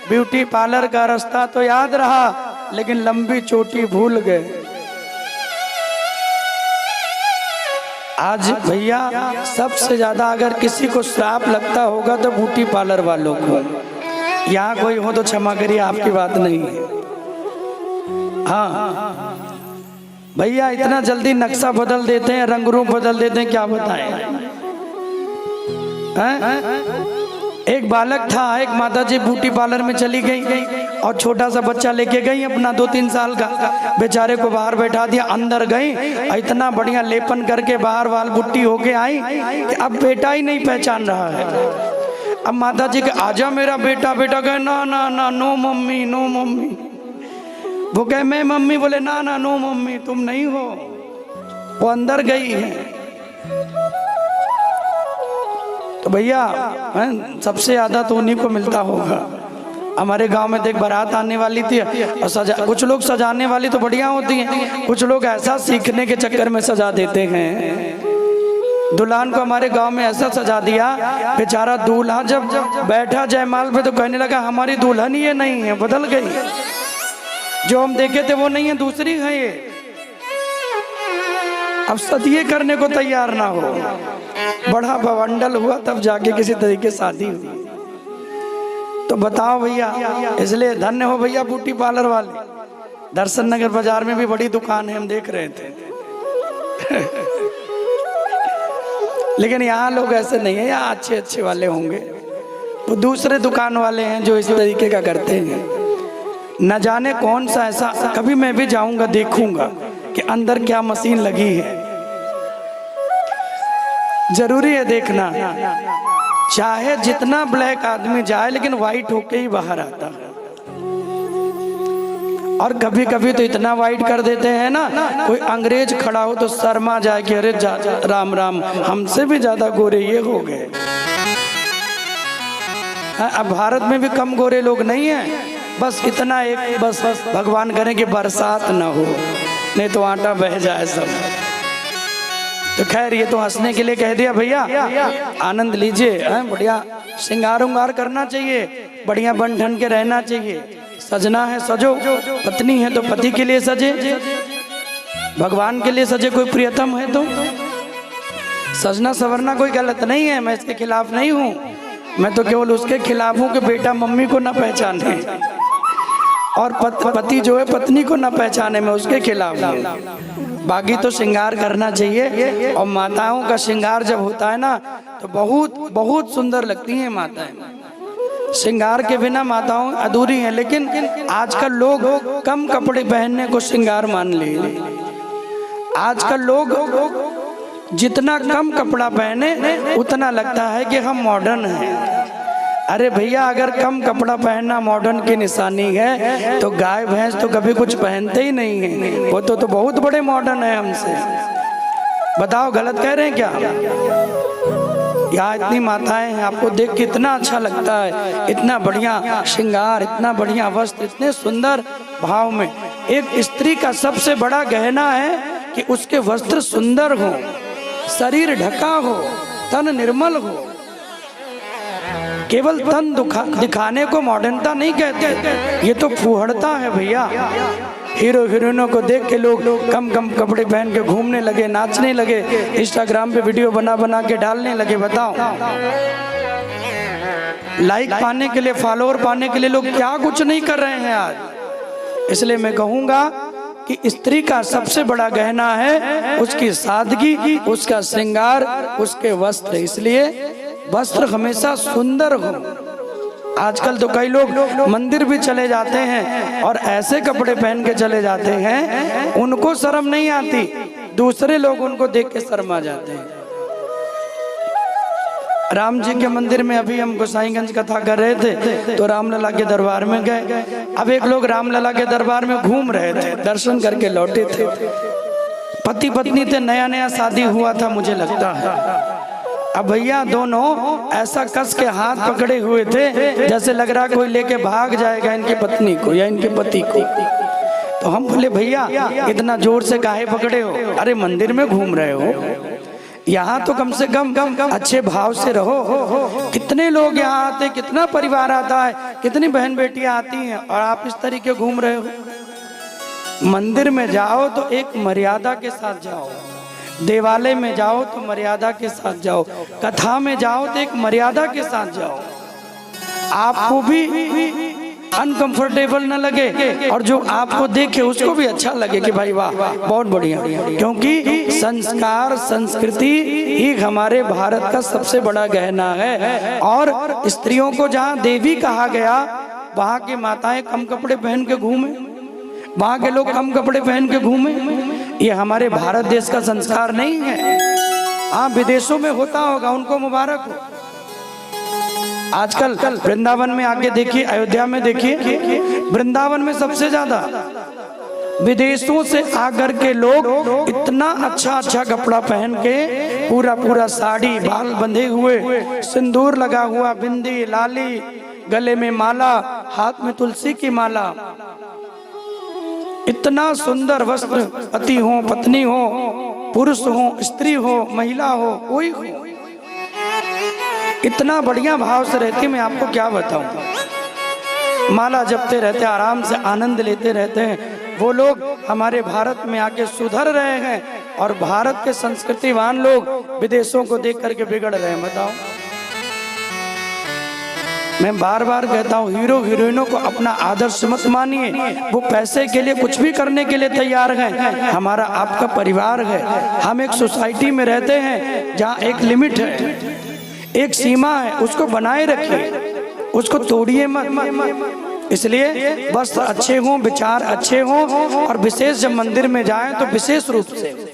Beauty parlour का रास्ता तो याद रहा, लेकिन लंबी चोटी भूल गए। आज भैया सबसे ज्यादा अगर किसी को श्राप लगता होगा तो ब्यूटी पार्लर वालों को। यहाँ कोई हो तो क्षमा करिए, आपकी बात नहीं है। हाँ भैया, इतना जल्दी नक्शा बदल देते हैं, रंग रूप बदल देते हैं, क्या बताएं। एक बालक था, एक माता जी ब्यूटी पार्लर में चली गई और छोटा सा बच्चा लेके गई अपना 2-3 साल का, बेचारे को बाहर बैठा दिया, अंदर गई, इतना बढ़िया लेपन करके बाहर वाल बुट्टी होके आई कि अब बेटा ही नहीं पहचान रहा है। अब माता जी के आजा मेरा बेटा, बेटा कहे ना ना ना, नो मम्मी नो मम्मी। वो कहे मैं मम्मी, बोले ना ना नो मम्मी तुम नहीं हो। वो अंदर गई है। तो भैया सबसे ज्यादा तो उन्हीं को मिलता होगा। हमारे गांव में देख बारात आने वाली थी और कुछ लोग सजाने वाली तो बढ़िया होती हैं, कुछ लोग ऐसा सीखने के चक्कर में सजा देते हैं। दुल्हन को हमारे गांव में ऐसा सजा दिया, बेचारा दूल्हा जब बैठा जयमाल पे तो कहने लगा हमारी दुल्हन ये नहीं है, बदल गई, जो हम देखे थे वो नहीं है, दूसरी है ये। अब सदिये करने को तैयार ना हो, बड़ा बवंडल हुआ तब जाके किसी तरीके शादी हुई। तो बताओ भैया, इसलिए धन्य हो भैया ब्यूटी पार्लर वाले। दर्शन नगर बाजार में भी बड़ी दुकान है, हम देख रहे थे। लेकिन यहाँ लोग ऐसे नहीं है, यहाँ अच्छे अच्छे वाले होंगे, तो दूसरे दुकान वाले हैं जो इस तरीके का करते हैं। न जाने कौन सा ऐसा, कभी मैं भी जाऊंगा देखूंगा कि अंदर क्या मशीन लगी है। जरूरी है देखना, चाहे जितना ब्लैक आदमी जाए लेकिन व्हाइट होके ही बाहर आता है। और कभी कभी तो इतना वाइट कर देते हैं ना, कोई अंग्रेज खड़ा हो तो शर्मा जाए कि अरे राम राम, हमसे भी ज्यादा गोरे ये हो गए। अब भारत में भी कम गोरे लोग नहीं हैं, बस इतना एक बस भगवान करे कि बरसात ना हो, नहीं तो आटा बह जाए सब। तो खैर ये तो हंसने के लिए कह दिया भैया, आनंद लीजिए। बढ़िया श्रृंगार उंगार करना चाहिए, बढ़िया बन ठन के रहना चाहिए। सजना है सजो, पत्नी है तो पति के लिए सजे, भगवान के लिए सजे, कोई प्रियतम है तो। सजना सवरना कोई गलत नहीं है, मैं इसके खिलाफ नहीं हूँ, मैं तो केवल उसके खिलाफ हूँ कि बेटा मम्मी को ना पहचाने और पति जो है पत्नी को ना पहचाने, मैं उसके खिलाफ हूँ। बाकी तो श्रृंगार करना चाहिए, और माताओं का श्रृंगार जब होता है ना तो बहुत बहुत सुंदर लगती हैं माताएं। श्रृंगार के बिना माताओं अधूरी हैं। लेकिन आजकल लोग कम कपड़े पहनने को श्रृंगार मान लिए। आजकल लोग जितना कम कपड़ा पहने उतना लगता है कि हम मॉडर्न हैं। अरे भैया, अगर कम कपड़ा पहनना मॉडर्न की निशानी है तो गाय भैंस तो कभी कुछ पहनते ही नहीं है, वो तो बहुत बड़े मॉडर्न है हमसे। बताओ गलत कह रहे हैं क्या? यहाँ इतनी माताएं हैं, आपको देख के इतना अच्छा लगता है, इतना बढ़िया श्रृंगार, इतना बढ़िया वस्त्र, इतने सुंदर भाव में। एक स्त्री का सबसे बड़ा गहना है कि उसके वस्त्र सुंदर हो, शरीर ढका हो, तन निर्मल हो। केवल तन दिखाने को मॉडर्नता नहीं कहते, ये तो फूहड़ता है भैया। हीरो हीरोइनों को देख के लोग कम कम कपड़े पहन के घूमने लगे, नाचने लगे, इंस्टाग्राम पे वीडियो बना बना के डालने लगे। बताओ, लाइक पाने के लिए, फॉलोअर पाने के लिए लोग क्या कुछ नहीं कर रहे हैं आज। इसलिए मैं कहूँगा कि स्त्री का सबसे बड़ा गहना है उसकी सादगी, उसका श्रृंगार, उसके वस्त्र। इसलिए वस्त्र हमेशा सुंदर हो। आजकल तो कई लोग मंदिर भी चले जाते हैं और ऐसे कपड़े पहन के चले जाते हैं, उनको शर्म नहीं आती, दूसरे लोग उनको देख के शर्मा जाते हैं। राम जी के मंदिर में अभी हम गोसाईगंज कथा कर रहे थे तो रामलला के दरबार में गए। अब एक लोग रामलला के दरबार में घूम रहे थे, दर्शन करके लौटे थे, पति पत्नी थे, नया नया शादी हुआ था मुझे लगता है। अब भैया दोनों ऐसा कस के हाथ पकड़े हुए थे जैसे लग रहा कोई लेके भाग जाएगा इनकी पत्नी को या इनके पति को। तो हम बोले भैया इतना जोर से काहे पकड़े हो? अरे मंदिर में घूम रहे हो, यहाँ तो कम से कम अच्छे भाव से रहो। कितने लोग यहाँ आते, कितना परिवार आता है, कितनी बहन बेटियां आती हैं, और आप इस तरीके घूम रहे हो। मंदिर में जाओ तो एक मर्यादा के साथ जाओ, देवालय में जाओ तो मर्यादा के साथ जाओ, कथा में जाओ तो एक मर्यादा के साथ जाओ। आपको भी अनकंफर्टेबल न लगे और जो आपको देखे उसको भी अच्छा लगे कि भाई वाह बहुत बढ़िया। क्योंकि संस्कार संस्कृति ही हमारे भारत का सबसे बड़ा गहना है। और स्त्रियों को जहाँ देवी कहा गया, वहाँ की माताएं कम कपड़े पहन के घूमे, वहाँ के लोग कम कपड़े पहन के घूमे, ये हमारे भारत देश का संस्कार नहीं है। हाँ, विदेशों में होता होगा, उनको मुबारक हो। आजकल वृंदावन में आके देखिए, अयोध्या में देखिए, वृंदावन में सबसे ज्यादा विदेशों से आकर के लोग इतना अच्छा कपड़ा पहन के, पूरा साड़ी, बाल बंधे हुए, सिंदूर लगा हुआ, बिंदी, लाली, गले में माला, हाथ में तुलसी की माला, इतना सुंदर वस्त्र, पति हो, पत्नी हो, पुरुष हो, स्त्री हो, महिला हो, कोई हो, इतना बढ़िया भाव से रहती, मैं आपको क्या बताऊं। माला जपते रहते, आराम से आनंद लेते रहते हैं। वो लोग हमारे भारत में आके सुधर रहे हैं और भारत के संस्कृतिवान लोग विदेशों को देख करके बिगड़ रहे हैं। बताओ, मैं बार बार कहता हूँ, हीरो हीरोइनों को अपना आदर्श मत मानिए। वो पैसे के लिए कुछ भी करने के लिए तैयार हैं। हमारा आपका परिवार है, हम एक सोसाइटी में रहते हैं जहाँ एक लिमिट है, एक सीमा है, उसको बनाए रखिए, उसको तोड़िए मत। इसलिए बस अच्छे हों, विचार अच्छे हों, और विशेष जब मंदिर में जाएं तो विशेष रूप से